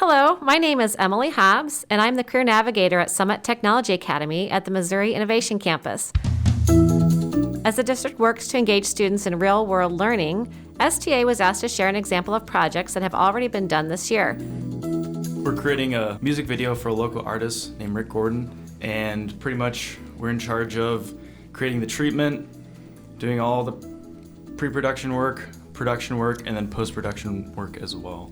Hello, my name is Emily Hobbs, and I'm the Career Navigator at Summit Technology Academy at the Missouri Innovation Campus. As the district works to engage students in real-world learning, STA was asked to share an example of projects that have already been done this year. We're creating a music video for a local artist named Ric Gordon, and pretty much we're in charge of creating the treatment, doing all the pre-production work, production work, and then post-production work as well.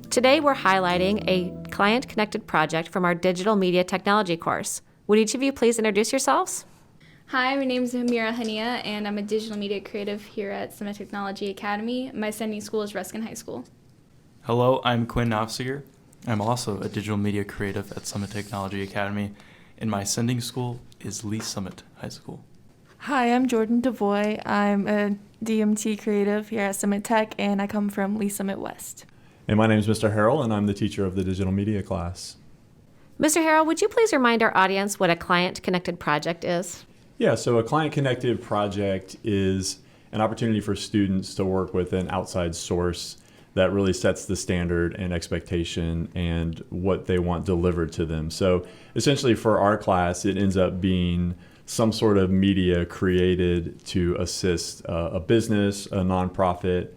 Today we're highlighting a ClientConnected project from our Digital Media Technology course. Would each of you please introduce yourselves? Hi, my name is Amera Haniyeah, and I'm a digital media creative here at Summit Technology Academy. My sending school is Ruskin High School. Hello, I'm Quin Nofziger. I'm also a digital media creative at Summit Technology Academy, and my sending school is Lee Summit High School. Hi, I'm Jordan Devoy. I'm a DMT creative here at Summit Tech, and I come from Lee Summit West. And my name is Mr. Harrel, and I'm the teacher of the digital media class. Mr. Harrell, would you please remind our audience what a client-connected project is? Yeah, so a client-connected project is an opportunity for students to work with an outside source that really sets the standard and expectation and what they want delivered to them. So essentially for our class, it ends up being some sort of media created to assist a business, a nonprofit,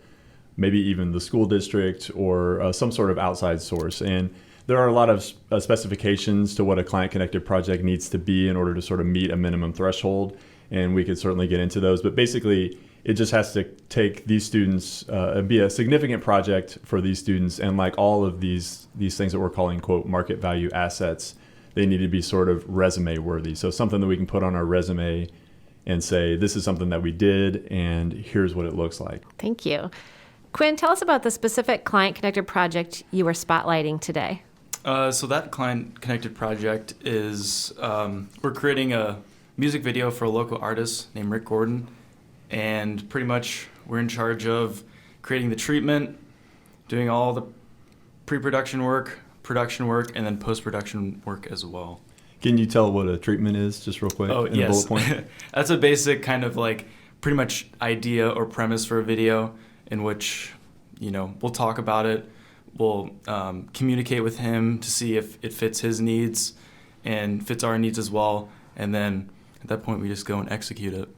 maybe even the school district or some sort of outside source. And there are a lot of specifications to what a client-connected project needs to be in order to sort of meet a minimum threshold. And we could certainly get into those. But basically, it just has to take these students, be a significant project for these students. And like all of these things that we're calling, quote, market value assets, they need to be sort of resume worthy. So something that we can put on our resume and say, this is something that we did, and here's what it looks like. Thank you. Quinn, tell us about the specific client-connected project you were spotlighting today. So that client-connected project is we're creating a music video for a local artist named Ric Gordon, and pretty much we're in charge of creating the treatment, doing all the pre-production work, production work, and then post-production work as well. Can you tell what a treatment is, just real quick? Oh, in yes. A bullet point? That's a basic kind of like pretty much idea or premise for a video in which, we'll talk about it, we'll communicate with him to see if it fits his needs and fits our needs as well, and then at that point we just go and execute it.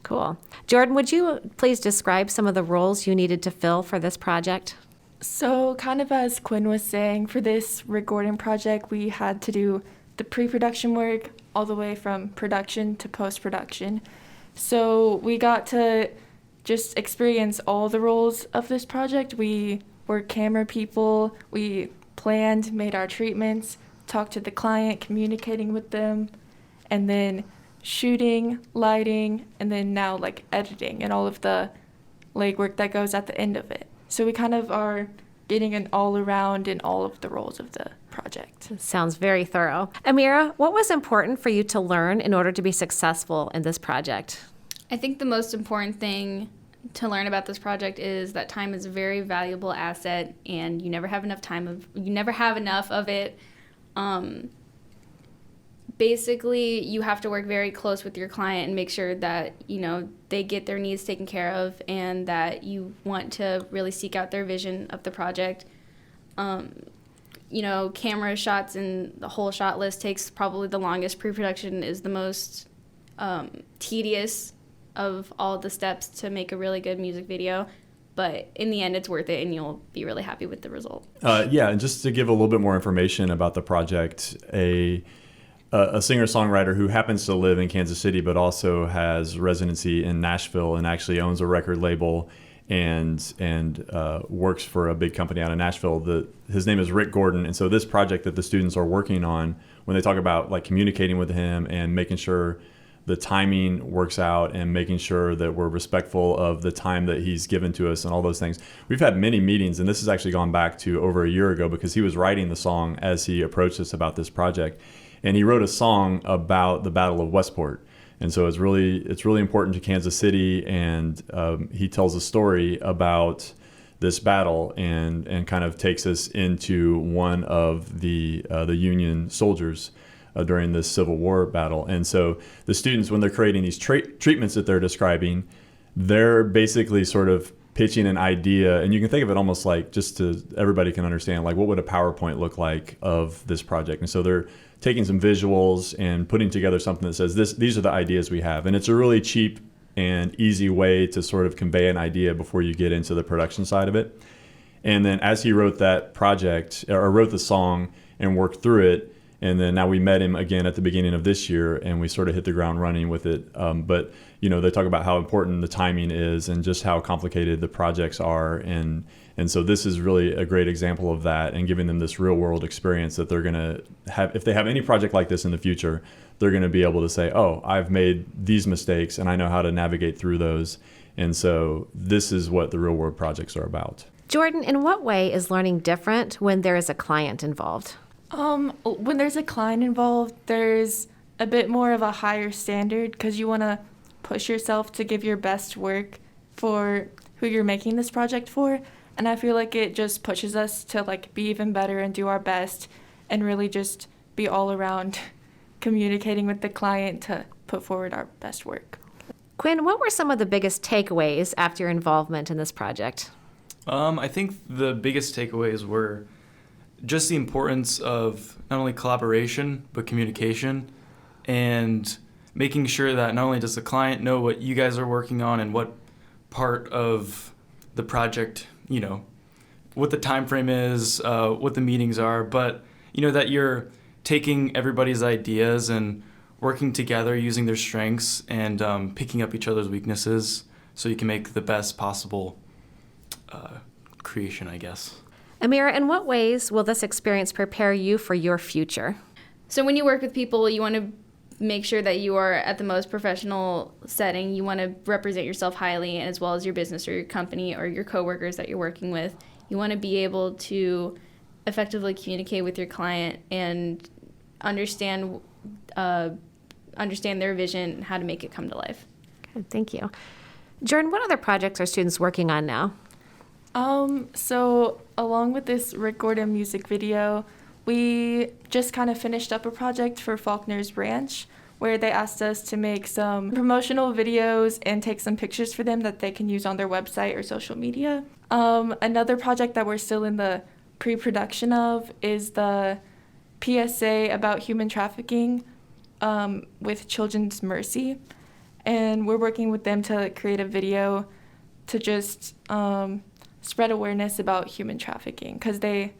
Cool. Jordan, would you please describe some of the roles you needed to fill for this project? So kind of as Quinn was saying, for this Ric Gordon project, we had to do the pre-production work all the way from production to post-production. So we got to just experience all the roles of this project. We were camera people, we planned, made our treatments, talked to the client, communicating with them, and then shooting, lighting, and then now like editing and all of the legwork that goes at the end of it. So we kind of are getting an all around in all of the roles of the project. Sounds very thorough. Amira, what was important for you to learn in order to be successful in this project? I think the most important thing to learn about this project is that time is a very valuable asset, and you never have enough of it. Basically, you have to work very close with your client and make sure that, they get their needs taken care of, and that you want to really seek out their vision of the project. Camera shots and the whole shot list takes probably the longest. Pre-production is the most tedious of all the steps to make a really good music video, but in the end it's worth it and you'll be really happy with the result. And just to give a little bit more information about the project, a singer-songwriter who happens to live in Kansas City but also has residency in Nashville and actually owns a record label and works for a big company out of Nashville. His name is Ric Gordon, and so this project that the students are working on, when they talk about like communicating with him and making sure the timing works out and making sure that we're respectful of the time that he's given to us and all those things. We've had many meetings, and this has actually gone back to over a year ago because he was writing the song as he approached us about this project. And he wrote a song about the Battle of Westport. And so it's really important to Kansas City, and he tells a story about this battle and kind of takes us into one of the Union soldiers during this Civil War battle. And so the students, when they're creating these treatments that they're describing, they're basically sort of pitching an idea, and you can think of it almost like, just to everybody can understand, like what would a PowerPoint look like of this project. And so they're taking some visuals and putting together something that says these are the ideas we have. And it's a really cheap and easy way to sort of convey an idea before you get into the production side of it. And then as he wrote that project, or wrote the song and worked through it, and then now we met him again at the beginning of this year, and we sort of hit the ground running with it. But they talk about how important the timing is and just how complicated the projects are. And so this is really a great example of that, and giving them this real world experience that they're going to have. If they have any project like this in the future, they're going to be able to say, oh, I've made these mistakes and I know how to navigate through those. And so this is what the real world projects are about. Jordan, in what way is learning different when there is a client involved? When there's a client involved, there's a bit more of a higher standard because you want to push yourself to give your best work for who you're making this project for. And I feel like it just pushes us to like be even better and do our best and really just be all around communicating with the client to put forward our best work. Quinn, what were some of the biggest takeaways after your involvement in this project? I think the biggest takeaways were just the importance of not only collaboration, but communication, and making sure that not only does the client know what you guys are working on and what part of the project, what the time frame is, what the meetings are, but, that you're taking everybody's ideas and working together using their strengths and picking up each other's weaknesses so you can make the best possible creation, I guess. Amera, in what ways will this experience prepare you for your future? So when you work with people, you want to make sure that you are at the most professional setting. You want to represent yourself highly, and as well as your business or your company or your coworkers that you're working with. You want to be able to effectively communicate with your client and understand their vision and how to make it come to life. Good, thank you. Jordan, what other projects are students working on now? So along with this Ric Gordon music video, we just kind of finished up a project for Faulkner's Ranch where they asked us to make some promotional videos and take some pictures for them that they can use on their website or social media. Another project that we're still in the pre-production of is the PSA about human trafficking with Children's Mercy. And we're working with them to create a video to just spread awareness about human trafficking because they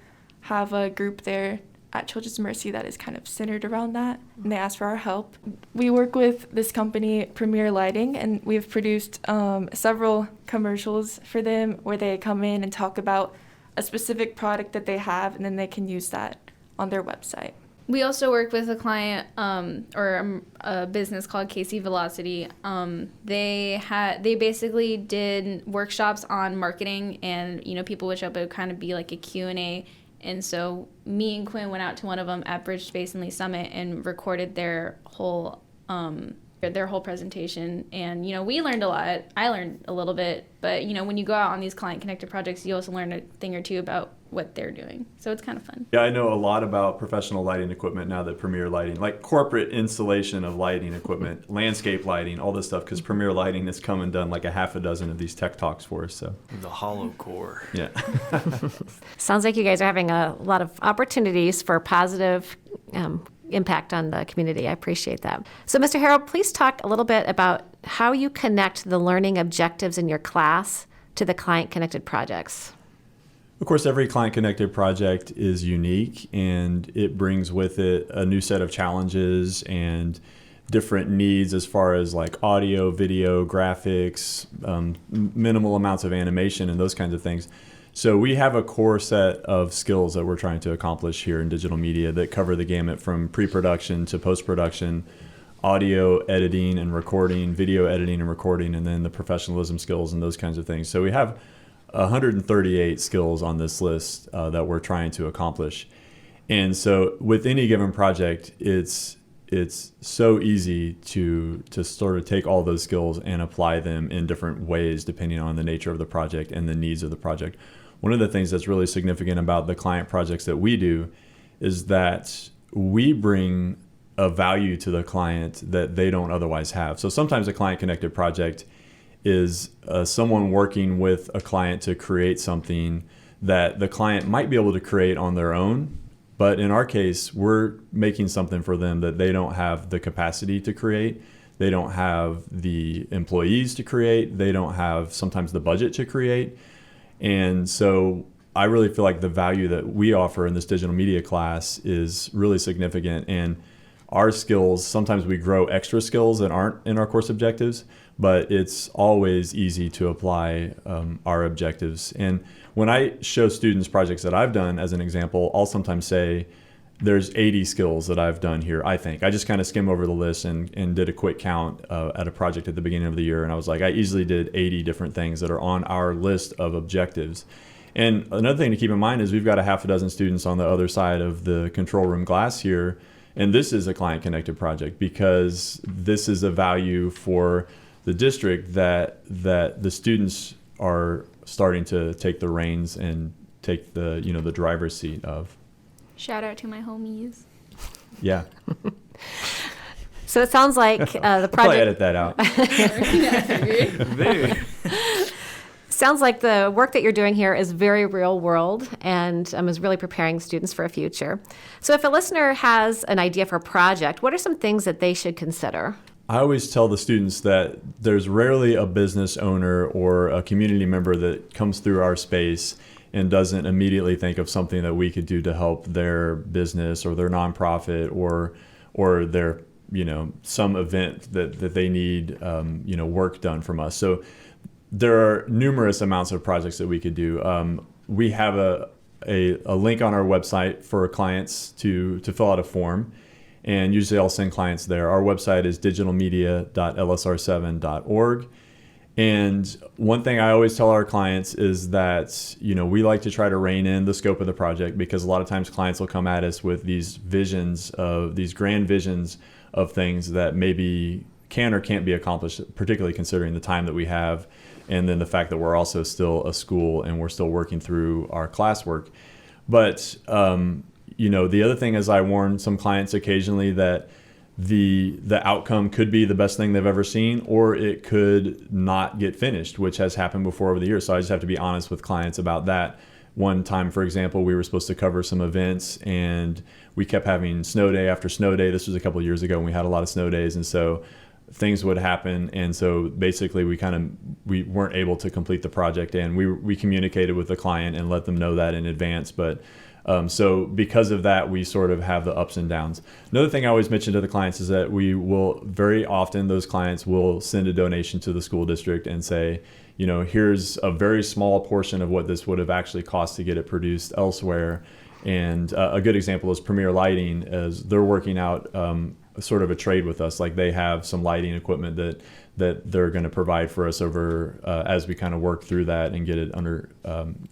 have a group there at Children's Mercy that is kind of centered around that, and they asked for our help. We work with this company, Premier Lighting, and we've produced several commercials for them where they come in and talk about a specific product that they have, and then they can use that on their website. We also work with a client or a business called Casey Velocity. They basically did workshops on marketing, and people would show up. It would kind of be like a Q&A. And so me and Quinn went out to one of them at Bridge Space and Lee Summit and recorded their whole presentation. And we learned a lot. I learned a little bit, but when you go out on these client-connected projects, you also learn a thing or two about what they're doing. So it's kind of fun. Yeah, I know a lot about professional lighting equipment now that Premier Lighting, like corporate installation of lighting equipment, landscape lighting, all this stuff, because Premier Lighting has come and done like a half a dozen of these tech talks for us. So The hollow core. yeah. Sounds like you guys are having a lot of opportunities for positive impact on the community. I appreciate that. So, Mr. Harrel, please talk a little bit about how you connect the learning objectives in your class to the client-connected projects. Of course, every client-connected project is unique, and it brings with it a new set of challenges and different needs as far as like audio, video, graphics, minimal amounts of animation, and those kinds of things. So we have a core set of skills that we're trying to accomplish here in digital media that cover the gamut from pre-production to post-production, audio editing and recording, video editing and recording, and then the professionalism skills and those kinds of things. So we have 138 skills on this list that we're trying to accomplish. And so with any given project, it's so easy to sort of take all those skills and apply them in different ways depending on the nature of the project and the needs of the project. One of the things that's really significant about the client projects that we do is that we bring a value to the client that they don't otherwise have. So sometimes a client-connected project is someone working with a client to create something that the client might be able to create on their own. But in our case, we're making something for them that they don't have the capacity to create. They don't have the employees to create. They don't have sometimes the budget to create. And so I really feel like the value that we offer in this digital media class is really significant. And our skills, sometimes we grow extra skills that aren't in our course objectives, but it's always easy to apply our objectives. And when I show students projects that I've done, as an example, I'll sometimes say, there's 80 skills that I've done here, I think. I just kind of skim over the list and did a quick count at a project at the beginning of the year. And I was like, I easily did 80 different things that are on our list of objectives. And another thing to keep in mind is we've got a half a dozen students on the other side of the control room glass here. And this is a client-connected project because this is a value for the district that the students are starting to take the reins and take the driver's seat of. Shout out to my homies. Yeah. So it sounds like the I'll project. probably edit that out. Sounds like the work that you're doing here is very real world and is really preparing students for a future. So if a listener has an idea for a project, what are some things that they should consider? I always tell the students that there's rarely a business owner or a community member that comes through our space and doesn't immediately think of something that we could do to help their business or their nonprofit or their some event that they need work done from us. So there are numerous amounts of projects that we could do. We have a link on our website for clients to fill out a form, and usually I'll send clients there. Our website is digitalmedia.lsr7.org. And one thing I always tell our clients is that, we like to try to rein in the scope of the project because a lot of times clients will come at us with these grand visions of things that maybe can or can't be accomplished, particularly considering the time that we have and then the fact that we're also still a school and we're still working through our classwork. But, the other thing is I warn some clients occasionally that the outcome could be the best thing they've ever seen, or it could not get finished, which has happened before over the years. So I just have to be honest with clients about that. One time, for example, we were supposed to cover some events and we kept having snow day after snow day. This was a couple of years ago and we had a lot of snow days. And so things would happen. And so basically we weren't able to complete the project, and we communicated with the client and let them know that in advance. But so because of that, we sort of have the ups and downs. Another thing I always mention to the clients is that we will very often, those clients will send a donation to the school district and say, here's a very small portion of what this would have actually cost to get it produced elsewhere. And a good example is Premier Lighting, as they're working out sort of a trade with us. Like they have some lighting equipment that they're going to provide for us over as we kind of work through that and get it under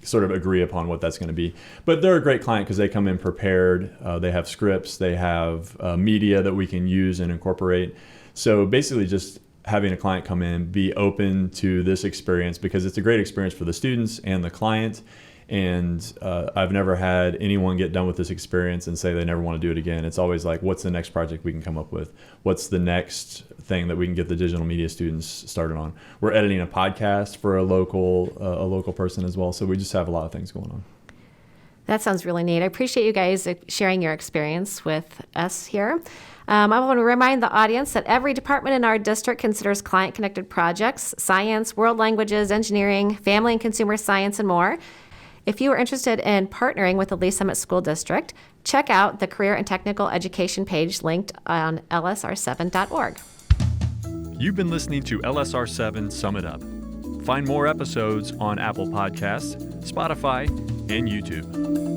sort of agree upon what that's going to be. But they're a great client because they come in prepared. They have scripts, they have media that we can use and incorporate. So basically just having a client come in, be open to this experience because it's a great experience for the students and the client. And I've never had anyone get done with this experience and say they never want to do it again. It's always like, what's the next project we can come up with? What's the next thing that we can get the digital media students started on? We're editing a podcast for a local person as well. So we just have a lot of things going on. That sounds really neat. I appreciate you guys sharing your experience with us here. I want to remind the audience that every department in our district considers client-connected projects, science, world languages, engineering, family and consumer science, and more. If you are interested in partnering with the Lee Summit School District, check out the Career and Technical Education page linked on lsr7.org. You've been listening to LSR7 Sum It Up. Find more episodes on Apple Podcasts, Spotify, and YouTube.